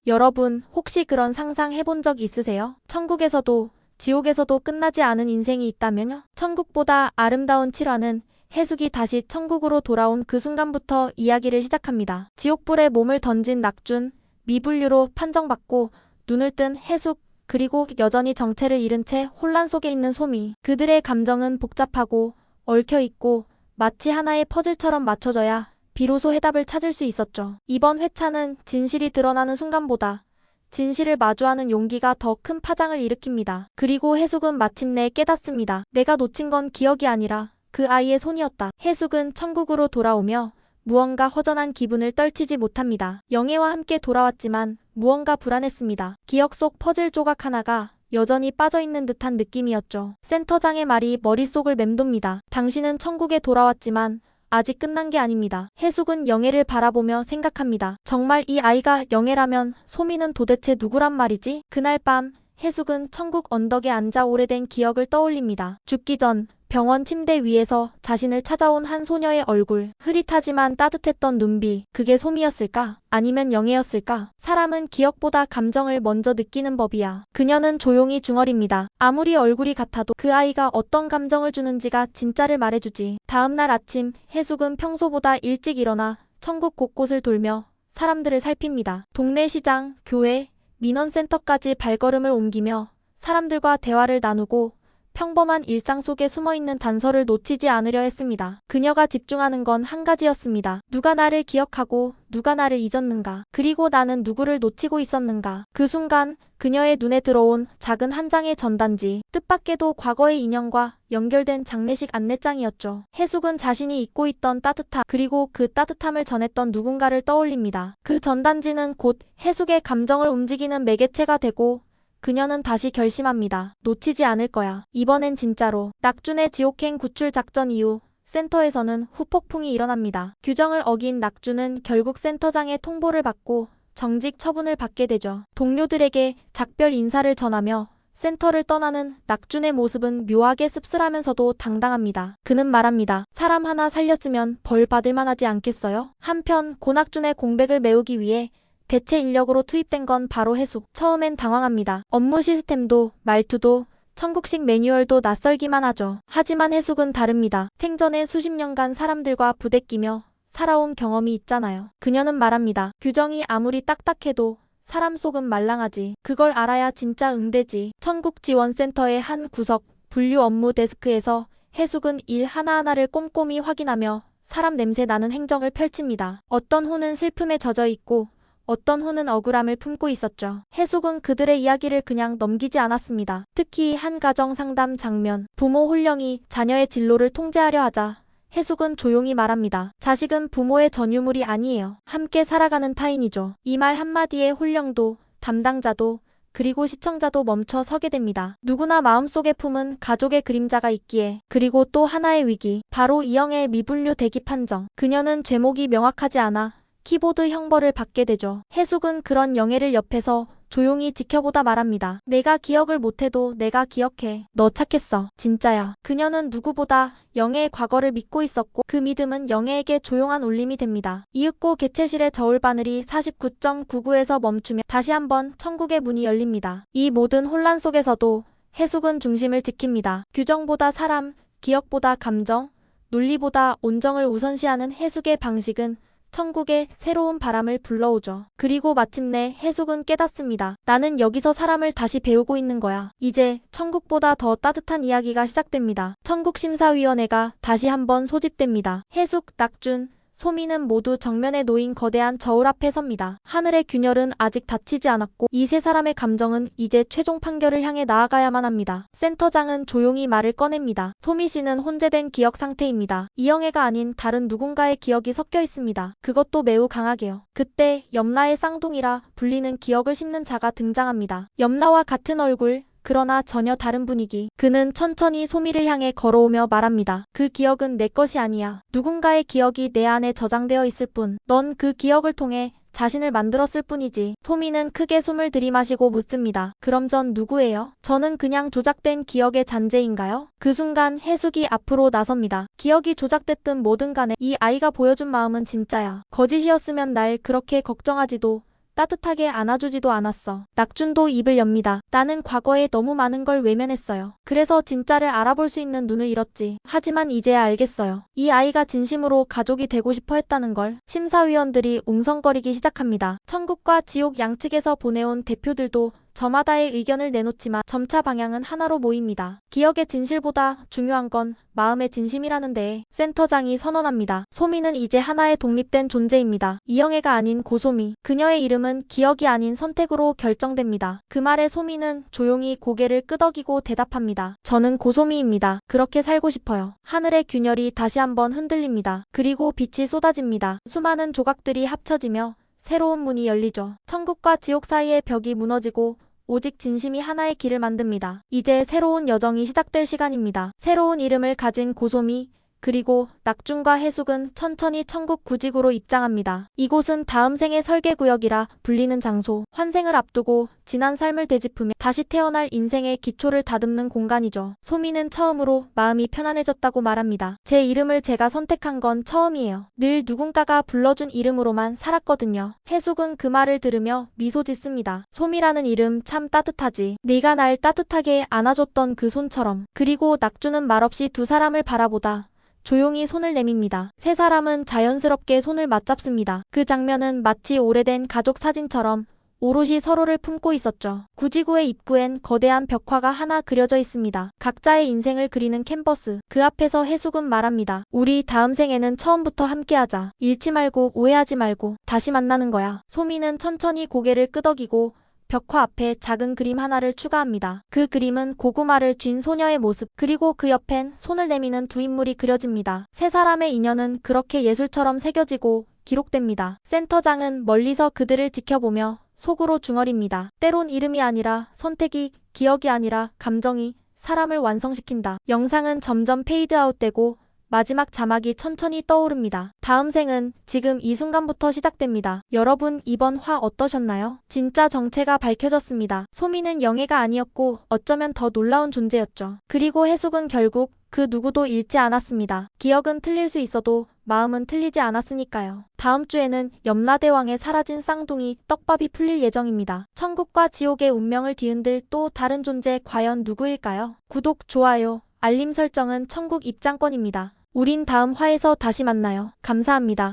여러분, 혹시 그런 상상 해본 적 있으세요? 천국에서도 지옥에서도 끝나지 않은 인생이 있다면요? 천국보다 아름다운 7화는 해숙이 다시 천국으로 돌아온 그 순간부터 이야기를 시작합니다. 지옥불에 몸을 던진 낙준, 미분류로 판정받고 눈을 뜬 해숙, 그리고 여전히 정체를 잃은 채 혼란 속에 있는 소미. 그들의 감정은 복잡하고 얽혀있고 마치 하나의 퍼즐처럼 맞춰져야 비로소 해답을 찾을 수 있었죠. 이번 회차는 진실이 드러나는 순간보다 진실을 마주하는 용기가 더 큰 파장을 일으킵니다. 그리고 해숙은 마침내 깨닫습니다. 내가 놓친 건 기억이 아니라 그 아이의 손이었다. 해숙은 천국으로 돌아오며 무언가 허전한 기분을 떨치지 못합니다. 영애와 함께 돌아왔지만 무언가 불안했습니다. 기억 속 퍼즐 조각 하나가 여전히 빠져있는 듯한 느낌이었죠. 센터장의 말이 머릿속을 맴돕니다. 당신은 천국에 돌아왔지만 아직 끝난 게 아닙니다. 해숙은 영애를 바라보며 생각합니다. 정말 이 아이가 영애라면 소미는 도대체 누구란 말이지? 그날 밤 해숙은 천국 언덕에 앉아 오래된 기억을 떠올립니다. 죽기 전 병원 침대 위에서 자신을 찾아온 한 소녀의 얼굴, 흐릿하지만 따뜻했던 눈비, 그게 소미였을까? 아니면 영애였을까? 사람은 기억보다 감정을 먼저 느끼는 법이야. 그녀는 조용히 중얼입니다. 아무리 얼굴이 같아도 그 아이가 어떤 감정을 주는지가 진짜를 말해주지. 다음날 아침, 해숙은 평소보다 일찍 일어나 천국 곳곳을 돌며 사람들을 살핍니다. 동네 시장, 교회, 민원센터까지 발걸음을 옮기며 사람들과 대화를 나누고 평범한 일상 속에 숨어있는 단서를 놓치지 않으려 했습니다. 그녀가 집중하는 건 한 가지였습니다. 누가 나를 기억하고 누가 나를 잊었는가? 그리고 나는 누구를 놓치고 있었는가? 그 순간 그녀의 눈에 들어온 작은 한 장의 전단지, 뜻밖에도 과거의 인연과 연결된 장례식 안내장이었죠. 해숙은 자신이 잊고 있던 따뜻함, 그리고 그 따뜻함을 전했던 누군가를 떠올립니다. 그 전단지는 곧 해숙의 감정을 움직이는 매개체가 되고 그녀는 다시 결심합니다. 놓치지 않을 거야. 이번엔 진짜로. 낙준의 지옥행 구출 작전 이후 센터에서는 후폭풍이 일어납니다. 규정을 어긴 낙준은 결국 센터장의 통보를 받고 정직 처분을 받게 되죠. 동료들에게 작별 인사를 전하며 센터를 떠나는 낙준의 모습은 묘하게 씁쓸하면서도 당당합니다. 그는 말합니다. 사람 하나 살렸으면 벌 받을 만하지 않겠어요? 한편 고낙준의 공백을 메우기 위해 대체 인력으로 투입된 건 바로 해숙. 처음엔 당황합니다. 업무 시스템도 말투도 천국식 매뉴얼도 낯설기만 하죠. 하지만 해숙은 다릅니다. 생전에 수십 년간 사람들과 부대끼며 살아온 경험이 있잖아요. 그녀는 말합니다. 규정이 아무리 딱딱해도 사람 속은 말랑하지. 그걸 알아야 진짜 응대지. 천국지원센터의 한 구석 분류 업무 데스크에서 해숙은 일 하나하나를 꼼꼼히 확인하며 사람 냄새 나는 행정을 펼칩니다. 어떤 호는 슬픔에 젖어 있고 어떤 호는 억울함을 품고 있었죠. 해숙은 그들의 이야기를 그냥 넘기지 않았습니다. 특히 한 가정 상담 장면, 부모 홀령이 자녀의 진로를 통제하려 하자 해숙은 조용히 말합니다. 자식은 부모의 전유물이 아니에요. 함께 살아가는 타인이죠. 이 말 한마디에 홀령도, 담당자도, 그리고 시청자도 멈춰 서게 됩니다. 누구나 마음속에 품은 가족의 그림자가 있기에. 그리고 또 하나의 위기, 바로 이영애의 미분류 대기 판정. 그녀는 죄목이 명확하지 않아 키보드 형벌을 받게 되죠. 해숙은 그런 영애를 옆에서 조용히 지켜보다 말합니다. 내가 기억을 못해도 내가 기억해. 너 착했어. 진짜야. 그녀는 누구보다 영애의 과거를 믿고 있었고 그 믿음은 영애에게 조용한 울림이 됩니다. 이윽고 개체실의 저울바늘이 49.99에서 멈추며 다시 한번 천국의 문이 열립니다. 이 모든 혼란 속에서도 해숙은 중심을 지킵니다. 규정보다 사람, 기억보다 감정, 논리보다 온정을 우선시하는 해숙의 방식은 천국에 새로운 바람을 불러오죠. 그리고 마침내 해숙은 깨닫습니다. 나는 여기서 사람을 다시 배우고 있는 거야. 이제 천국보다 더 따뜻한 이야기가 시작됩니다. 천국심사위원회가 다시 한번 소집됩니다. 해숙, 낙준, 소미는 모두 정면에 놓인 거대한 저울 앞에 섭니다. 하늘의 균열은 아직 닫히지 않았고 이 세 사람의 감정은 이제 최종 판결을 향해 나아가야만 합니다. 센터장은 조용히 말을 꺼냅니다. 소미 씨는 혼재된 기억 상태입니다. 이영애가 아닌 다른 누군가의 기억이 섞여 있습니다. 그것도 매우 강하게요. 그때 염라의 쌍둥이라 불리는 기억을 씹는 자가 등장합니다. 염라와 같은 얼굴, 그러나 전혀 다른 분위기. 그는 천천히 소미를 향해 걸어오며 말합니다. 그 기억은 내 것이 아니야. 누군가의 기억이 내 안에 저장되어 있을 뿐. 넌 그 기억을 통해 자신을 만들었을 뿐이지. 소미는 크게 숨을 들이마시고 묻습니다. 그럼 전 누구예요? 저는 그냥 조작된 기억의 잔재인가요? 그 순간 해숙이 앞으로 나섭니다. 기억이 조작됐든 뭐든 간에 이 아이가 보여준 마음은 진짜야. 거짓이었으면 날 그렇게 걱정하지도 따뜻하게 안아주지도 않았어. 낙준도 입을 엽니다. 나는 과거에 너무 많은 걸 외면했어요. 그래서 진짜를 알아볼 수 있는 눈을 잃었지. 하지만 이제야 알겠어요. 이 아이가 진심으로 가족이 되고 싶어 했다는 걸. 심사위원들이 웅성거리기 시작합니다. 천국과 지옥 양측에서 보내온 대표들도 저마다의 의견을 내놓지만 점차 방향은 하나로 모입니다. 기억의 진실보다 중요한 건 마음의 진심이라는 데에 센터장이 선언합니다. 소미는 이제 하나의 독립된 존재입니다. 이영애가 아닌 고소미. 그녀의 이름은 기억이 아닌 선택으로 결정됩니다. 그 말에 소미는 조용히 고개를 끄덕이고 대답합니다. 저는 고소미입니다. 그렇게 살고 싶어요. 하늘의 균열이 다시 한번 흔들립니다. 그리고 빛이 쏟아집니다. 수많은 조각들이 합쳐지며 새로운 문이 열리죠. 천국과 지옥 사이의 벽이 무너지고 오직 진심이 하나의 길을 만듭니다. 이제 새로운 여정이 시작될 시간입니다. 새로운 이름을 가진 고소미, 그리고 낙준과 해숙은 천천히 천국 구직으로 입장합니다. 이곳은 다음 생의 설계구역이라 불리는 장소, 환생을 앞두고 지난 삶을 되짚으며 다시 태어날 인생의 기초를 다듬는 공간이죠. 소미는 처음으로 마음이 편안해졌다고 말합니다. 제 이름을 제가 선택한 건 처음이에요. 늘 누군가가 불러준 이름으로만 살았거든요. 해숙은 그 말을 들으며 미소 짓습니다. 소미라는 이름 참 따뜻하지. 네가 날 따뜻하게 안아줬던 그 손처럼. 그리고 낙준은 말없이 두 사람을 바라보다 조용히 손을 내밉니다. 세 사람은 자연스럽게 손을 맞잡습니다. 그 장면은 마치 오래된 가족 사진처럼 오롯이 서로를 품고 있었죠. 구지구의 입구엔 거대한 벽화가 하나 그려져 있습니다. 각자의 인생을 그리는 캔버스. 그 앞에서 해숙은 말합니다. 우리 다음 생에는 처음부터 함께하자. 잃지 말고 오해하지 말고 다시 만나는 거야. 소미는 천천히 고개를 끄덕이고 벽화 앞에 작은 그림 하나를 추가합니다. 그 그림은 고구마를 쥔 소녀의 모습, 그리고 그 옆엔 손을 내미는 두 인물이 그려집니다. 세 사람의 인연은 그렇게 예술처럼 새겨지고 기록됩니다. 센터장은 멀리서 그들을 지켜보며 속으로 중얼입니다. 때론 이름이 아니라 선택이, 기억이 아니라 감정이 사람을 완성시킨다. 영상은 점점 페이드아웃되고 마지막 자막이 천천히 떠오릅니다. 다음 생은 지금 이 순간부터 시작됩니다. 여러분, 이번 화 어떠셨나요? 진짜 정체가 밝혀졌습니다. 소미는 영애가 아니었고 어쩌면 더 놀라운 존재였죠. 그리고 해숙은 결국 그 누구도 잃지 않았습니다. 기억은 틀릴 수 있어도 마음은 틀리지 않았으니까요. 다음 주에는 염라대왕의 사라진 쌍둥이 떡밥이 풀릴 예정입니다. 천국과 지옥의 운명을 뒤흔들 또 다른 존재 과연 누구일까요? 구독, 좋아요, 알림 설정은 천국 입장권입니다. 우린 다음 화에서 다시 만나요. 감사합니다.